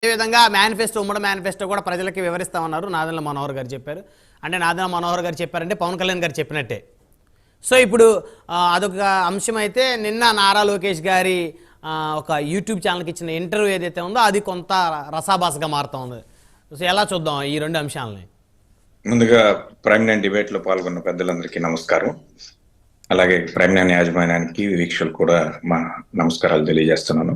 అదేవిధంగా మేనిఫెస్టో ఉమ్మడి మేనిఫెస్టో కూడా ప్రజలకి వివరిస్తామన్నారు నాదెండ్ల మనోహర్ గారు చెప్పారు. అంటే నాదెండ్ల మనోహర్ గారు చెప్పారంటే పవన్ కళ్యాణ్ గారు చెప్పినట్టే. సో ఇప్పుడు అదొక అంశం అయితే నిన్న నారా లోకేష్ గారి ఒక యూట్యూబ్ ఛానల్కి ఇచ్చిన ఇంటర్వ్యూ ఏదైతే ఉందో అది కొంత రసాభాసగా మారుతూ ఉంది. సో ఎలా చూద్దాం ఈ రెండు అంశాలని? ముందుగా ప్రైమ్ నైన్ డిబేట్ లో పాల్గొన్న పెద్దలందరికీ నమస్కారం. అలాగే ప్రైమ్ నైన్ యాజమాన్యానికి వీక్షకులు కూడా మా నమస్కారాలు తెలియజేస్తున్నాను.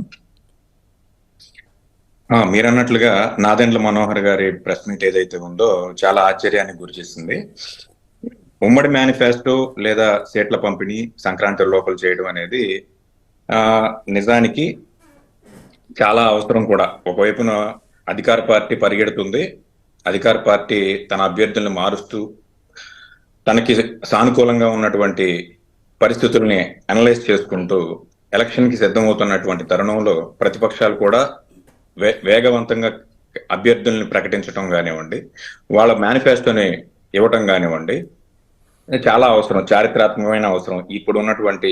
మీరు అన్నట్లుగా నాదెండ్ల మనోహర్ గారి ప్రెస్ మీట్ ఏదైతే ఉందో చాలా ఆశ్చర్యానికి గురి చేసింది. ఉమ్మడి మేనిఫెస్టో లేదా సీట్ల పంపిణీ సంక్రాంతి లోపల చేయడం అనేది నిజానికి చాలా అవసరం కూడా. ఒకవైపున అధికార పార్టీ పరిగెడుతుంది, అధికార పార్టీ తన అభ్యర్థులను మారుస్తూ తనకి సానుకూలంగా ఉన్నటువంటి పరిస్థితుల్ని అనలైజ్ చేసుకుంటూ ఎలక్షన్ కి సిద్ధమవుతున్నటువంటి తరుణంలో ప్రతిపక్షాలు కూడా వేగవంతంగా అభ్యర్థుల్ని ప్రకటించడం కానివ్వండి, వాళ్ళ మేనిఫెస్టోని ఇవ్వటం కానివ్వండి చాలా అవసరం, చారిత్రాత్మకమైన అవసరం ఇప్పుడు ఉన్నటువంటి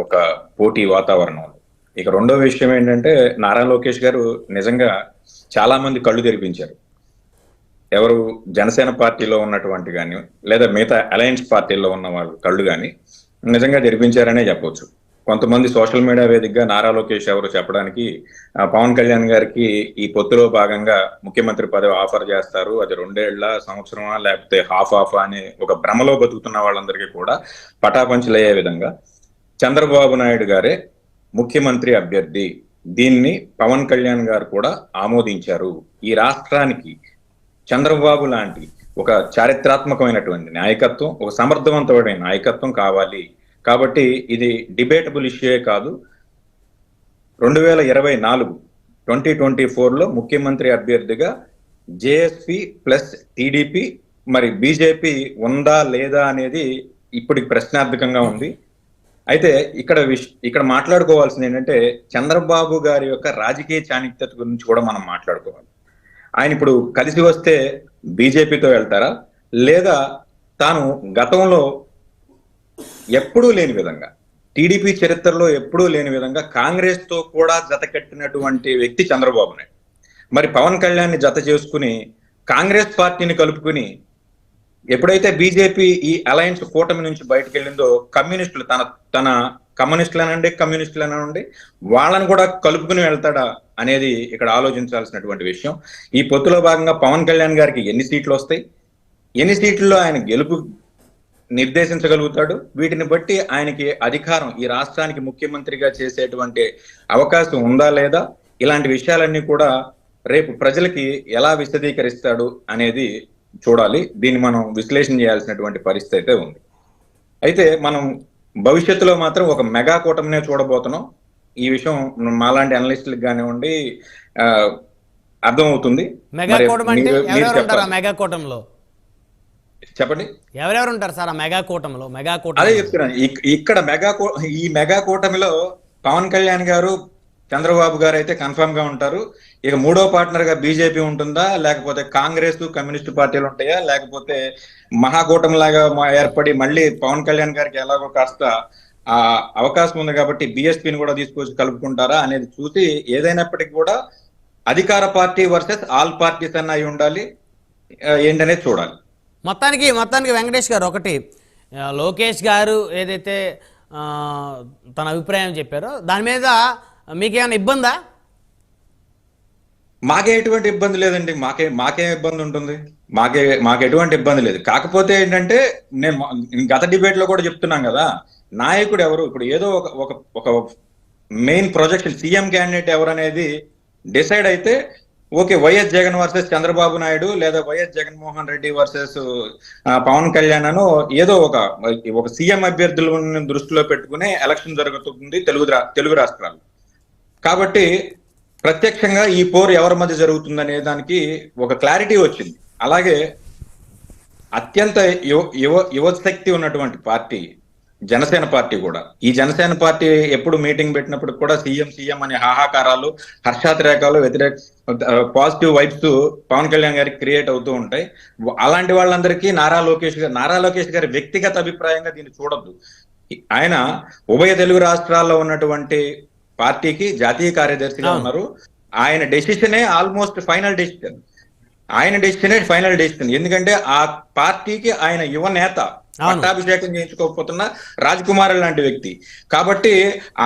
ఒక పోటీ వాతావరణంలో. ఇక రెండో విషయం ఏంటంటే నారా లోకేష్ గారు నిజంగా చాలా మంది కళ్ళు తెరిపించారు. ఎవరు జనసేన పార్టీలో ఉన్నటువంటి కానీ లేదా మిగతా అలయన్స్ పార్టీల్లో ఉన్న వాళ్ళు కళ్ళు కానీ నిజంగా తెరిపించారనే చెప్పొచ్చు. కొంతమంది సోషల్ మీడియా వేదికగా నారా లోకేష్ ఎవరు చెప్పడానికి పవన్ కళ్యాణ్ గారికి ఈ పొత్తులో భాగంగా ముఖ్యమంత్రి పదవి ఆఫర్ చేస్తారు, అది 2 ఏళ్ల సంవత్సరమా లేకపోతే హాఫ్ అనే ఒక భ్రమలో బతుకుతున్న వాళ్ళందరికీ కూడా పటాపంచలయ్యే విధంగా చంద్రబాబు నాయుడు గారే ముఖ్యమంత్రి అభ్యర్థి, దీన్ని పవన్ కళ్యాణ్ గారు కూడా ఆమోదించారు, ఈ రాష్ట్రానికి చంద్రబాబు లాంటి ఒక చారిత్రాత్మకమైనటువంటి నాయకత్వం, ఒక సమర్థవంతమైన నాయకత్వం కావాలి, కాబట్టి ఇది డిబేటబుల్ ఇష్యూయే కాదు, 2024 ముఖ్యమంత్రి అభ్యర్థిగా జేఎస్పీ ప్లస్ టీడీపీ మరి బీజేపీ ఉందా లేదా అనేది ఇప్పటికి ప్రశ్నార్థకంగా ఉంది. అయితే ఇక్కడ మాట్లాడుకోవాల్సింది ఏంటంటే చంద్రబాబు గారి యొక్క రాజకీయ చాణిక్యత గురించి కూడా మనం మాట్లాడుకోవాలి. ఆయన ఇప్పుడు కలిసి వస్తే బీజేపీతో వెళ్తారా, లేదా తాను గతంలో ఎప్పుడూ లేని విధంగా, టీడీపీ చరిత్రలో ఎప్పుడూ లేని విధంగా కాంగ్రెస్ తో కూడా జత కట్టినటువంటి వ్యక్తి చంద్రబాబు నాయుడు. మరి పవన్ కళ్యాణ్ ని జత చేసుకుని కాంగ్రెస్ పార్టీని కలుపుకుని ఎప్పుడైతే బీజేపీ ఈ అలయన్స్ కూటమి నుంచి బయటకు వెళ్ళిందో కమ్యూనిస్టులు తన కమ్యూనిస్టులనండి వాళ్ళని కూడా కలుపుకుని వెళ్తాడా అనేది ఇక్కడ ఆలోచించాల్సినటువంటి విషయం. ఈ పొత్తులో భాగంగా పవన్ కళ్యాణ్ గారికి ఎన్ని సీట్లు వస్తాయి, ఎన్ని సీట్లలో ఆయన గెలుపు నిర్దేశించగలుగుతాడు, వీటిని బట్టి ఆయనకి అధికారం ఈ రాష్ట్రానికి ముఖ్యమంత్రిగా చేసేటువంటి అవకాశం ఉందా లేదా, ఇలాంటి విషయాలన్నీ కూడా రేపు ప్రజలకి ఎలా విశదీకరిస్తాడు అనేది చూడాలి. దీన్ని మనం విశ్లేషణ చేయాల్సినటువంటి పరిస్థితి అయితే ఉంది. అయితే మనం భవిష్యత్తులో మాత్రం ఒక మెగా కూటమినే చూడబోతున్నాం. ఈ విషయం మాలాంటి అనలిస్టులకు కానివ్వండి అర్థమవుతుంది. చెప్పండి, ఎవరెవరు ఉంటారు సార్ ఆ మెగా కూటమిలో? అదే చెప్తున్నాను. ఇక్కడ ఈ మెగా కూటమిలో పవన్ కళ్యాణ్ గారు, చంద్రబాబు గారు అయితే కన్ఫర్మ్ గా ఉంటారు. ఇక మూడో పార్ట్నర్ గా బీజేపీ ఉంటుందా, లేకపోతే కాంగ్రెస్ కమ్యూనిస్ట్ పార్టీలు ఉంటాయా, లేకపోతే మహాకూటమి లాగా ఏర్పడి మళ్ళీ పవన్ కళ్యాణ్ గారికి ఎలాగో కాస్త అవకాశం ఉంది కాబట్టి బిఎస్పీని కూడా తీసుకొచ్చి కలుపుకుంటారా అనేది చూసి, ఏదైనప్పటికీ కూడా అధికార పార్టీ వర్సెస్ ఆల్ పార్టీస్ అన్న అయి ఉండాలి ఏంటనేది చూడాలి. మొత్తానికి వెంకటేష్ గారు, ఒకటి లోకేష్ గారు ఏదైతే తన అభిప్రాయం చెప్పారో దాని మీద మీకేమైనా ఇబ్బందా? మాకే ఎటువంటి ఇబ్బంది లేదండి. మాకేం ఇబ్బంది ఉంటుంది? మాకు ఎటువంటి ఇబ్బంది లేదు. కాకపోతే ఏంటంటే నేను గత డిబేట్ లో కూడా చెప్తున్నాం కదా, నాయకుడు ఎవరు, ఇప్పుడు ఏదో ఒక మెయిన్ ప్రొజెక్షన్ సీఎం క్యాండిడేట్ ఎవరు అనేది డిసైడ్ అయితే okay, YS Jagan versus Chandrababu Naidu లేదా వైఎస్ జగన్మోహన్ రెడ్డి వర్సెస్ పవన్ కళ్యాణ్ అను ఏదో ఒక సీఎం అభ్యర్థులను దృష్టిలో పెట్టుకునే ఎలక్షన్ జరుగుతుంది తెలుగు రాష్ట్రాలు. కాబట్టి ప్రత్యక్షంగా ఈ పోరు ఎవరి మధ్య జరుగుతుందనే దానికి ఒక క్లారిటీ వచ్చింది. అలాగే అత్యంత యువశక్తి ఉన్నటువంటి పార్టీ జనసేన పార్టీ కూడా. ఈ జనసేన పార్టీ ఎప్పుడు మీటింగ్ పెట్టినప్పుడు కూడా సీఎం అనే హాహాకారాలు, హర్షాతిరేకాలు, పాజిటివ్ వైబ్స్ పవన్ కళ్యాణ్ గారికి క్రియేట్ అవుతూ ఉంటాయి. అలాంటి వాళ్ళందరికీ నారా లోకేష్ గారి వ్యక్తిగత అభిప్రాయంగా దీన్ని చూడొద్దు. ఆయన ఉభయ తెలుగు రాష్ట్రాల్లో ఉన్నటువంటి పార్టీకి జాతీయ కార్యదర్శిగా ఉన్నారు. ఆయన డెసిషనే ఆల్మోస్ట్ ఫైనల్ డెసిషన్. ఆయన డెసిషనే ఫైనల్ డెసిషన్. ఎందుకంటే ఆ పార్టీకి ఆయన యువ నేత, పట్టాభిషేకం చేయించుకోకపోతున్న రాజకుమార్ లాంటి వ్యక్తి. కాబట్టి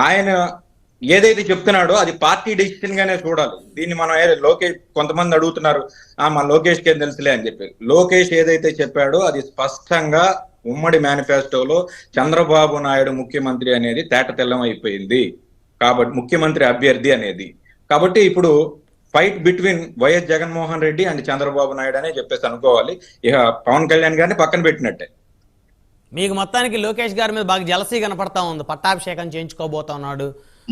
ఆయన ఏదైతే చెప్తున్నాడో అది పార్టీ డెసిషన్ గానే చూడాలి. దీన్ని మనం లోకేష్, కొంతమంది అడుగుతున్నారు మా లోకేష్కి ఏం తెలుసులే అని చెప్పి. లోకేష్ ఏదైతే చెప్పాడో అది స్పష్టంగా ఉమ్మడి మేనిఫెస్టోలో చంద్రబాబు నాయుడు ముఖ్యమంత్రి అనేది తేట తెల్లం అయిపోయింది. కాబట్టి ముఖ్యమంత్రి అభ్యర్థి అనేది. కాబట్టి ఇప్పుడు fight between YS Jaganmohan Reddy and Chandrababu Naidu అనే చెప్పేసి అనుకోవాలి. ఇక పవన్ కళ్యాణ్ గారిని పక్కన పెట్టినట్టే. మీకు మొత్తానికి లోకేష్ గారి మీద బాగా జలసీ కనపడతా ఉంది, పట్టాభిషేకం చేయించుకోబోతా ఉన్నాడు.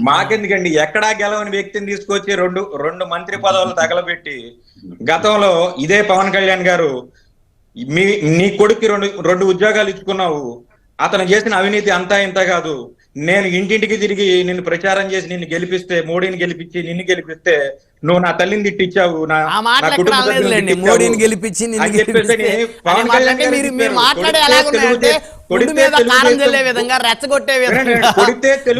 మాకెందుకండి, ఎక్కడా గెలవని వ్యక్తిని తీసుకొచ్చి రెండు మంత్రి పదవులు తగలబెట్టి, గతంలో ఇదే పవన్ కళ్యాణ్ గారు నీ కొడుక్కి రెండు ఉద్యోగాలు ఇచ్చుకున్నావు, అతను చేసిన అవినీతి అంతా ఇంత కాదు, నేను ఇంటింటికి తిరిగి నిన్ను ప్రచారం చేసి నిన్ను గెలిపిస్తే, మోడీని గెలిపించి నిన్ను గెలిపిస్తే నువ్వు నా తల్లిని తిట్టించావు, మోడీని గెలిపించి మీరు మాట్లాడే ఎలాగున్నాయంటే ఒడ్డు మీద కారం చల్లే విధంగా, రెచ్చగొట్టే విధంగా,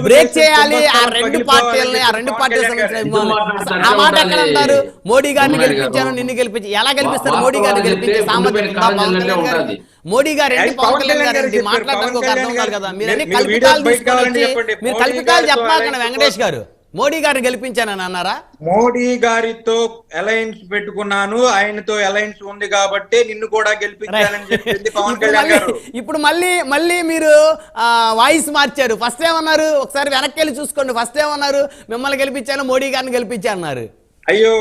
బ్రేక్ చేయాలి ఆ రెండు పార్టీలని, ఆ రెండు పార్టీల ఆ మాట ఎక్కడ అంటారు? మోడీ గారిని గెలిపించాను, నిన్ను గెలిపించి ఎలా గెలిపిస్తారు? మోడీ గారిని గెలిపించే సామర్థ్యం పవన్ కళ్యాణ్ గారు, మోడీ గారు ఏంటి, పవన్ కళ్యాణ్ గారు ఏంటి? మాట్లాడడానికి ఒక అర్థం కాదు కదా. మీరు అన్ని కల్పితాలు తీసుకొని వచ్చి మీరు కల్పితాలు చెప్పాకనే వెంకటేష్ గారు మోడీ గారిని గెలిపించానని అన్నారా? మోడీ గారితో అలయన్స్ పెట్టుకున్నాను, ఆయనతో అలయన్స్ ఉంది కాబట్టి నిన్ను కూడా గెలిపించానని చెప్పింది పవన్ కళ్యాణ్ గారు. ఇప్పుడు మళ్ళీ మీరు వాయిస్ మార్చారు. ఫస్ట్ ఏమన్నారు, ఒకసారి వెనక్కి వెళ్ళి చూసుకోండి. ఫస్ట్ ఏమన్నారు, మిమ్మల్ని గెలిపించాను, మోడీ గారిని గెలిపించాను అన్నారు. అయ్యో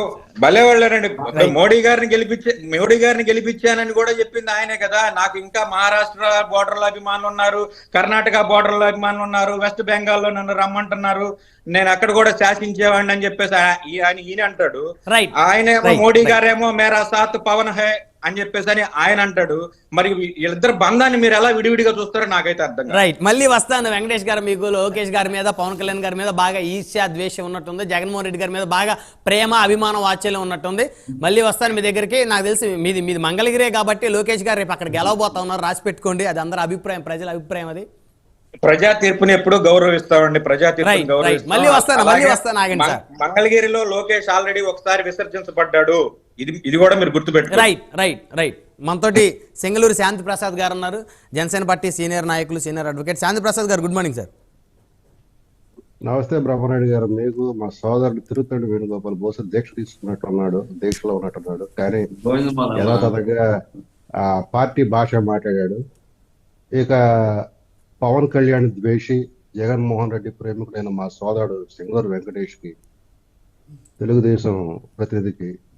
భలే వాళ్ళండి. మోడీ గారిని గెలిపించానని కూడా చెప్పింది ఆయనే కదా. నాకు ఇంకా మహారాష్ట్ర బోర్డర్ల అభిమానులు ఉన్నారు, కర్ణాటక బోర్డర్ల అభిమానులు ఉన్నారు, వెస్ట్ బెంగాల్లో నన్ను రమ్మంటున్నారు, నేను అక్కడ కూడా శాసించేవాడిని అని చెప్పేసి ఈయన అంటాడు. ఆయన మోడీ గారేమో మేరా సాత్ పవన్ హై అని చెప్పేసి అని ఆయన అంటాడు. మరి వీళ్ళిద్దరు బంధాన్ని మీరు ఎలా విడివిడిగా చూస్తారో నాకైతే అర్థం కాదు. రైట్, మళ్ళీ వస్తాను వెంకటేష్ గారు. మీకు లోకేష్ గారి మీద, పవన్ కళ్యాణ్ గారి మీద బాగా ఈర్ష్య ద్వేషం ఉన్నట్టుంది, జగన్మోహన్ రెడ్డి గారి మీద బాగా ప్రేమ అభిమానం వాత్సల్యం ఉన్నట్టుంది. మళ్ళీ వస్తాను మీ దగ్గరికి. నాకు తెలిసి మీది మంగళగిరే కాబట్టి లోకేష్ గారు రేపు అక్కడ గెలవబోతా ఉన్నారు, రాసి పెట్టుకోండి. అది అందరి అభిప్రాయం, ప్రజల అభిప్రాయం. అది ప్రజా తీర్పుని ఎప్పుడు గౌరవిస్తామండి, ప్రజా తీర్పుని గౌరవిస్తాం. మళ్ళీ వస్తాను ఆగండి సార్. మంగళగిరిలో లోకేష్ ఆల్రెడీ ఒకసారి విసర్జించబడ్డాడు, ఇది కూడా మీరు గుర్తుపెట్టుకోండి. రైట్. మనతోటి సింగళూరు శాంతి ప్రసాద్ గారు ఉన్నారు, జనసేన పార్టీ సీనియర్ నాయకులు, సీనియర్ అడ్వకేట్. శాంతి ప్రసాద్ గారు, గుడ్ మార్నింగ్ సార్. నమస్తే బ్రహ్మనాయుడు గారు. మీకు మా సోదరుడు తిరుత్తడి వేణుగోపాల్ బహుశా దీక్ష తీసుకున్నట్టున్నాడు, దీక్షలో ఉన్నట్టున్నాడు, కానీ యథాతథంగా ఆ పార్టీ భాష మాట్లాడాడు. ఇక పవన్ కళ్యాణ్ ద్వేషి, జగన్మోహన్ రెడ్డి ప్రేమికుడైన మా సోదరుడు సింగూరు వెంకటేష్ కి, తెలుగుదేశం ప్రతినిధికి